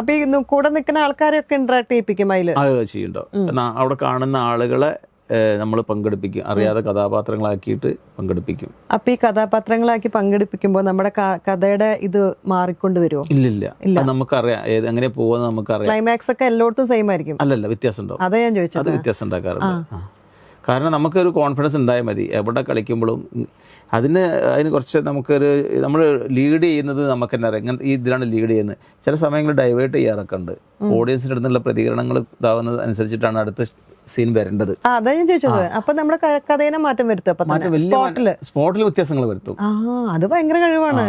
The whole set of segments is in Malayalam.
അപ്പൊ ഈ കൂടെ നിൽക്കുന്ന ആൾക്കാരെയൊക്കെ ഇന്ററാക്ട് ചെയ്യിപ്പിക്കും അതില് ചെയ്യുന്നുണ്ടോ? അവിടെ കാണുന്ന ആളുകളെ നമ്മൾ പങ്കെടുപ്പിക്കും, അറിയാതെ കഥാപാത്രങ്ങളാക്കിയിട്ട് പങ്കെടുപ്പിക്കും. അപ്പൊ ഈ കഥാപാത്രങ്ങളാക്കി പങ്കെടുപ്പിക്കുമ്പോൾ നമ്മുടെ കഥയുടെ ഇത് മാറിക്കൊണ്ട് വരുമോ? ഇല്ല, നമുക്കറിയാം എങ്ങനെ പോകുന്നത്, നമുക്കറിയാം. ക്ലൈമാക്സ് ഒക്കെ എല്ലായിടത്തും സെയിം ആയിരിക്കും? അല്ലല്ല, വ്യത്യാസം ഉണ്ടാവും. അതാ ഞാൻ ചോദിച്ചത്. അത് വ്യത്യാസം ഉണ്ടാക്കാറുണ്ട്. കാരണം നമുക്കൊരു കോൺഫിഡൻസ് ഉണ്ടായാൽ മതി. എവിടെ കളിക്കുമ്പോഴും അതിന് കുറച്ച് നമ്മൾ ലീഡ് ചെയ്യുന്നത് നമുക്ക് തന്നെ അറിയാം. ഈ ഇതിലാണ് ലീഡ് ചെയ്യുന്നത്. ചില സമയങ്ങളിൽ ഡൈവേർട്ട് ചെയ്യാറൊക്കെ ഉണ്ട്. ഓഡിയൻസിൻ്റെ അടുത്തുള്ള പ്രതികരണങ്ങൾ ഇതാവുന്നത് അനുസരിച്ചിട്ടാണ് അടുത്ത സീൻ വരേണ്ടത്. അതാ ഞാൻ ചോദിച്ചത്. അപ്പൊ നമ്മുടെ കഥേനെ മാറ്റം വരുത്തും, സ്പോട്ടിൽ വ്യത്യാസങ്ങൾ വരുത്തും. അത് ഭയങ്കര കഴിവാണ്.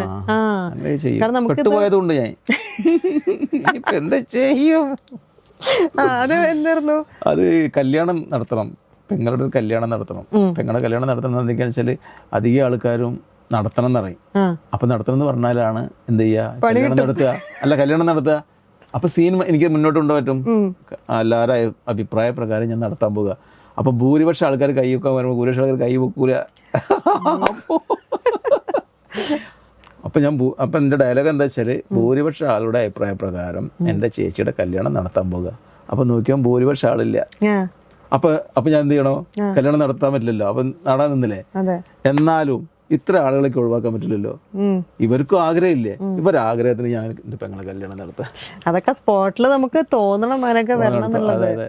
പെട്ടുപോയതുകൊണ്ട് ഞാൻ എന്താ ചെയ്യും. അത് എന്തായിരുന്നു? അത് കല്യാണം നടത്തണം, പെങ്ങളുടെ ഒരു കല്യാണം നടത്തണം. പെങ്ങളുടെ കല്യാണം നടത്തണം എന്താണെന്ന് വെച്ചാൽ അധികം ആൾക്കാരും നടത്തണം എന്നറിയും. അപ്പൊ നടത്തണം എന്ന് പറഞ്ഞാലാണ് എന്ത് ചെയ്യുക, കല്യാണം നടത്തുക. അപ്പൊ സീൻ എനിക്ക് മുന്നോട്ട് കൊണ്ടുപോകാൻ പറ്റും. എല്ലാവരും അഭിപ്രായ പ്രകാരം ഞാൻ നടത്താൻ പോകുക. അപ്പൊ ഭൂരിപക്ഷം ആൾക്കാർ കൈ വെക്കാൻ വരുമ്പോൾ ഭൂരിപക്ഷം ആൾക്കാർ കൈ വെക്കൂല. അപ്പൊ എന്റെ ഡയലോഗ് എന്താ വെച്ചാല്, ഭൂരിപക്ഷം ആളുടെ അഭിപ്രായ പ്രകാരം എന്റെ ചേച്ചിയുടെ കല്യാണം നടത്താൻ പോകുക. അപ്പൊ നോക്കിയാൽ ഭൂരിപക്ഷം ആളില്ല. അപ്പൊ ഞാൻ എന്ത് ചെയ്യണോ, കല്യാണം നടത്താൻ പറ്റില്ലല്ലോ. അപ്പൊ നടാൻ നിന്നില്ലേ. എന്നാലും ഇത്ര ആളുകളൊക്കെ ഒഴിവാക്കാൻ പറ്റില്ലല്ലോ. ഇവർക്കും ആഗ്രഹമില്ലേ, ഇവരാഗ്രഹത്തിന് ഞാൻ എന്റെ പെങ്ങളെ കല്യാണം നടത്താം. അതൊക്കെ സ്പോട്ടില് നമുക്ക് തോന്നണം, അതിനൊക്കെ വരണം എന്നുള്ളത്.